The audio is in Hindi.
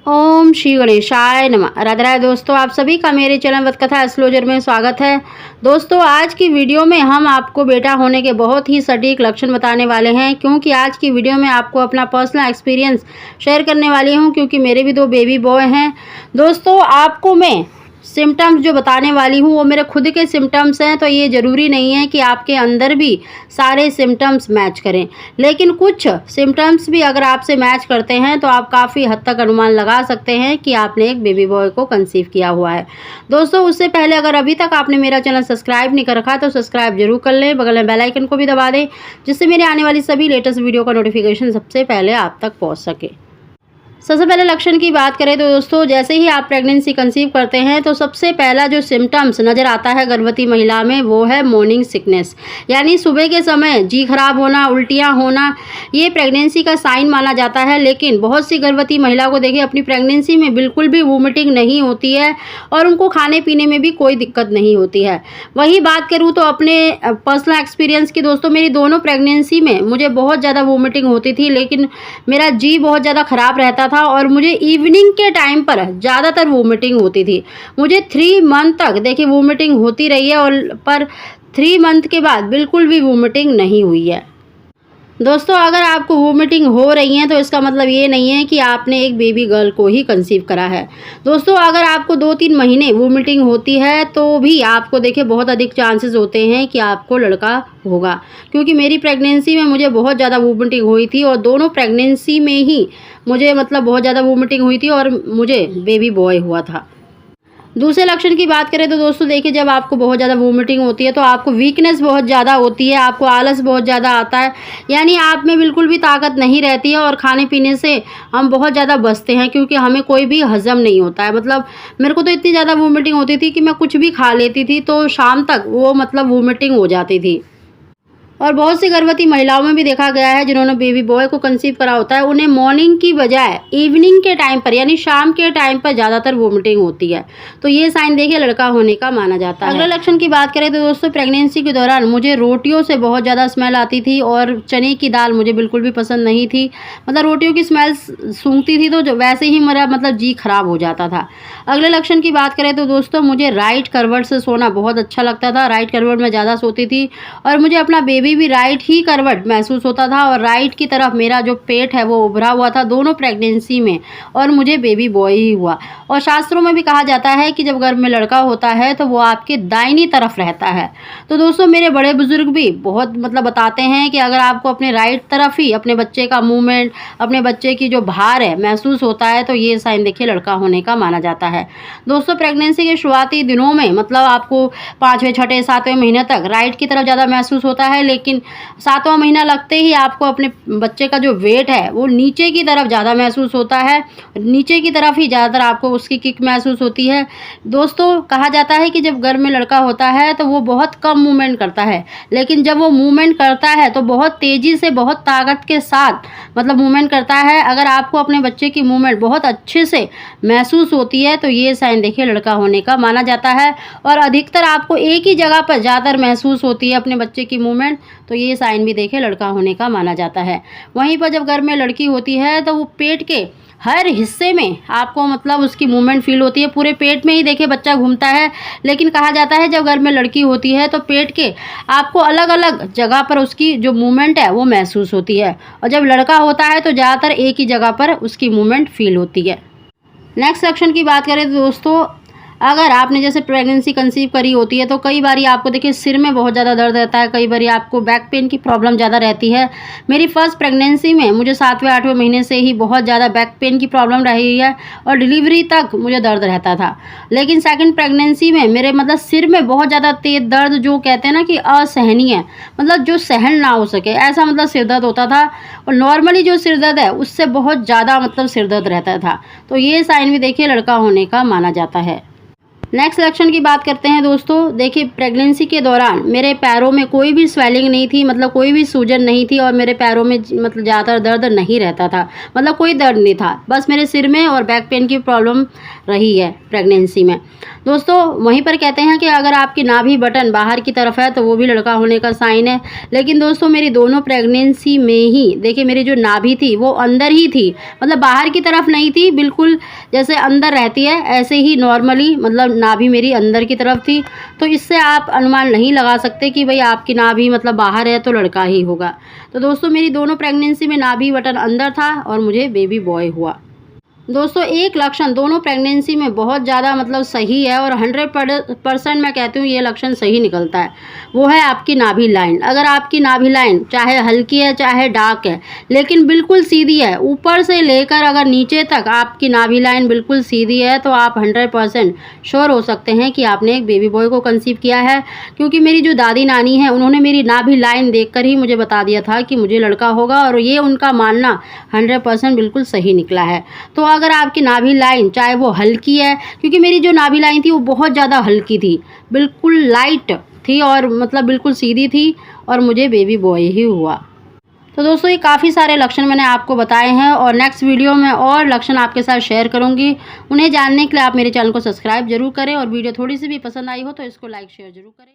ओम श्री गणेशाय नमः। राधे राधे दोस्तों, आप सभी का मेरे चैनल वतकथा एस्ट्रोलॉजर में स्वागत है। दोस्तों, आज की वीडियो में हम आपको बेटा होने के बहुत ही सटीक लक्षण बताने वाले हैं, क्योंकि आज की वीडियो में आपको अपना पर्सनल एक्सपीरियंस शेयर करने वाली हूं, क्योंकि मेरे भी 2 बेबी बॉय हैं। दोस्तों, आपको मैं सिम्टम्स जो बताने वाली हूँ वो मेरे खुद के सिम्टम्स हैं, तो ये ज़रूरी नहीं है कि आपके अंदर भी सारे सिम्टम्स मैच करें, लेकिन कुछ सिम्टम्स भी अगर आपसे मैच करते हैं तो आप काफ़ी हद तक अनुमान लगा सकते हैं कि आपने एक बेबी बॉय को कंसीव किया हुआ है। दोस्तों, उससे पहले अगर अभी तक आपने मेरा चैनल सब्सक्राइब नहीं कर रखा तो सब्सक्राइब जरूर कर लें, बगल में बेल आइकन को भी दबा दें, जिससे मेरे आने वाली सभी लेटेस्ट वीडियो का नोटिफिकेशन सबसे पहले आप तक पहुँच सके। सबसे पहले लक्षण की बात करें तो दोस्तों, जैसे ही आप प्रेगनेंसी कंसीव करते हैं तो सबसे पहला जो सिम्टम्स नज़र आता है गर्भवती महिला में वो है मॉर्निंग सिकनेस, यानी सुबह के समय जी खराब होना, उल्टियाँ होना। ये प्रेगनेंसी का साइन माना जाता है, लेकिन बहुत सी गर्भवती महिला को देखिए अपनी प्रेगनेंसी में बिल्कुल भी वोमिटिंग नहीं होती है और उनको खाने पीने में भी कोई दिक्कत नहीं होती है। वही बात करूँ तो अपने पर्सनल एक्सपीरियंस की, दोस्तों मेरी दोनों प्रेगनेंसी में मुझे बहुत ज़्यादा वोमिटिंग होती थी, लेकिन मेरा जी बहुत ज़्यादा ख़राब रहता था और मुझे इवनिंग के टाइम पर ज़्यादातर वोमिटिंग होती थी। मुझे 3 मंथ तक देखिए वोमिटिंग होती रही है, और पर 3 मंथ के बाद बिल्कुल भी वोमिटिंग नहीं हुई है। दोस्तों, अगर आपको वोमिटिंग हो रही है तो इसका मतलब ये नहीं है कि आपने एक बेबी गर्ल को ही कंसीव करा है। दोस्तों, अगर आपको 2-3 महीने वोमिटिंग होती है तो भी आपको देखिए बहुत अधिक चांसेस होते हैं कि आपको लड़का होगा, क्योंकि मेरी प्रेगनेंसी में मुझे बहुत ज़्यादा वोमिटिंग हुई थी और दोनों प्रेगनेंसी में ही मुझे बहुत ज़्यादा वोमिटिंग हुई थी और मुझे बेबी बॉय हुआ था। दूसरे लक्षण की बात करें तो दोस्तों देखिए, जब आपको बहुत ज़्यादा वोमिटिंग होती है तो आपको वीकनेस बहुत ज़्यादा होती है, आपको आलस बहुत ज़्यादा आता है, यानी आप में बिल्कुल भी ताकत नहीं रहती है और खाने पीने से हम बहुत ज़्यादा बचते हैं, क्योंकि हमें कोई भी हजम नहीं होता है। मेरे को तो इतनी ज़्यादा वोमिटिंग होती थी कि मैं कुछ भी खा लेती थी तो शाम तक वो वोमिटिंग हो जाती थी। और बहुत सी गर्भवती महिलाओं में भी देखा गया है जिन्होंने बेबी बॉय को कंसीव करा होता है, उन्हें मॉर्निंग की बजाय इवनिंग के टाइम पर यानी शाम के टाइम पर ज़्यादातर वोमिटिंग होती है, तो ये साइन देखिए लड़का होने का माना जाता है। अगले लक्षण की बात करें तो दोस्तों, प्रेगनेंसी के दौरान मुझे रोटियों से बहुत ज़्यादा स्मेल आती थी और चने की दाल मुझे बिल्कुल भी पसंद नहीं थी। रोटियों की स्मेल सूंघती थी तो वैसे ही मेरा जी खराब हो जाता था। अगले लक्षण की बात करें तो दोस्तों, मुझे राइट करवट से सोना बहुत अच्छा लगता था, राइट करवट में ज़्यादा सोती थी और मुझे अपना बेबी भी राइट ही करवट महसूस होता था और राइट की तरफ मेरा जो पेट है वो उभरा हुआ था दोनों प्रेगनेंसी में, और मुझे बेबी बॉय ही हुआ। और शास्त्रों में भी कहा जाता है कि जब गर्भ में लड़का होता है तो वो आपके दाहिनी तरफ रहता है। तो दोस्तों, मेरे बड़े बुजुर्ग भी बहुत बताते हैं कि अगर आपको अपने राइट तरफ ही अपने बच्चे का मूवमेंट, अपने बच्चे की जो भार है महसूस होता है तो ये साइन देखिए लड़का होने का माना जाता है। दोस्तों, प्रेगनेंसी के शुरुआती दिनों में आपको 5वें, 6ठे, 7वें महीने तक राइट की तरफ ज़्यादा महसूस होता है, लेकिन 7वां महीना लगते ही आपको अपने बच्चे का जो वेट है वो नीचे की तरफ ज़्यादा महसूस होता है, नीचे की तरफ ही ज़्यादातर आपको उसकी किक महसूस होती है। दोस्तों, कहा जाता है कि जब गर्भ में लड़का होता है तो वो बहुत कम मूवमेंट करता है, लेकिन जब वो मूवमेंट करता है तो बहुत तेज़ी से, बहुत ताकत के साथ मूवमेंट करता है। अगर आपको अपने बच्चे की मूवमेंट बहुत अच्छे से महसूस होती है तो ये साइन देखिए लड़का होने का माना जाता है, और अधिकतर आपको एक ही जगह पर ज़्यादातर महसूस होती है अपने बच्चे की मूवमेंट, तो ये साइन भी देखिए लड़का होने का माना जाता है। वहीं पर जब गर्भ में लड़की होती है तो वो पेट के हर हिस्से में आपको उसकी मूवमेंट फील होती है, पूरे पेट में ही देखिए बच्चा घूमता है, लेकिन कहा जाता है जब गर्भ में लड़की होती है तो पेट के आपको अलग अलग जगह पर उसकी जो मूवमेंट है वो महसूस होती है, और जब लड़का होता है तो ज़्यादातर एक ही जगह पर उसकी मूवमेंट फील होती है। नेक्स्ट सेक्शन की बात करें तो दोस्तों, अगर आपने जैसे प्रेगनेंसी कंसीव करी होती है तो कई बारी आपको देखिए सिर में बहुत ज़्यादा दर्द रहता है, कई बारी आपको बैक पेन की प्रॉब्लम ज़्यादा रहती है। मेरी फर्स्ट प्रेगनेंसी में मुझे 7वें, 8वें महीने से ही बहुत ज़्यादा बैक पेन की प्रॉब्लम रही है और डिलीवरी तक मुझे दर्द रहता था, लेकिन सेकंड प्रेगनेंसी में मेरे सिर में बहुत ज़्यादा तेज दर्द, जो कहते हैं ना कि असहनीय, जो सहन ना हो सके ऐसा सिर दर्द होता था, और नॉर्मली जो सिर दर्द है उससे बहुत ज़्यादा सिर दर्द रहता था। तो ये साइन भी देखिए लड़का होने का माना जाता है। नेक्स्ट लक्षण की बात करते हैं दोस्तों। देखिए, प्रेगनेंसी के दौरान मेरे पैरों में कोई भी स्वेलिंग नहीं थी, मतलब कोई भी सूजन नहीं थी, और मेरे पैरों में मतलब ज़्यादा दर्द नहीं रहता था, मतलब कोई दर्द नहीं था। बस मेरे सिर में और बैक पेन की प्रॉब्लम रही है प्रेगनेंसी में दोस्तों। वहीं पर कहते हैं कि अगर आपकी नाभि बटन बाहर की तरफ है तो वो भी लड़का होने का साइन है। लेकिन दोस्तों, मेरी दोनों प्रेगनेंसी में ही देखिए मेरी जो नाभि थी वो अंदर ही थी, मतलब बाहर की तरफ नहीं थी, बिल्कुल जैसे अंदर रहती है ऐसे ही नॉर्मली, मतलब नाभि मेरी अंदर की तरफ थी। तो इससे आप अनुमान नहीं लगा सकते कि भाई आपकी नाभि मतलब बाहर है तो लड़का ही होगा। तो दोस्तों, मेरी दोनों प्रेगनेंसी में नाभि बटन अंदर था और मुझे बेबी बॉय हुआ। दोस्तों, एक लक्षण दोनों प्रेगनेंसी में बहुत ज़्यादा मतलब सही है और 100% मैं कहती हूँ ये लक्षण सही निकलता है, वो है आपकी नाभि लाइन। अगर आपकी नाभि लाइन चाहे हल्की है चाहे डार्क है लेकिन बिल्कुल सीधी है, ऊपर से लेकर अगर नीचे तक आपकी नाभि लाइन बिल्कुल सीधी है, तो आप 100% श्योर हो सकते हैं कि आपने एक बेबी बॉय को कंसीव किया है। क्योंकि मेरी जो दादी नानी है उन्होंने मेरी नाभि लाइन देखकर ही मुझे बता दिया था कि मुझे लड़का होगा, और ये उनका मानना 100% बिल्कुल सही निकला है। तो अगर आपकी नाभि लाइन चाहे वो हल्की है, क्योंकि मेरी जो नाभि लाइन थी वो बहुत ज़्यादा हल्की थी, बिल्कुल लाइट थी और मतलब बिल्कुल सीधी थी, और मुझे बेबी बॉय ही हुआ। तो दोस्तों, ये काफ़ी सारे लक्षण मैंने आपको बताए हैं, और नेक्स्ट वीडियो में और लक्षण आपके साथ शेयर करूंगी। उन्हें जानने के लिए आप मेरे चैनल को सब्सक्राइब जरूर करें, और वीडियो थोड़ी सी भी पसंद आई हो तो इसको लाइक शेयर जरूर करें।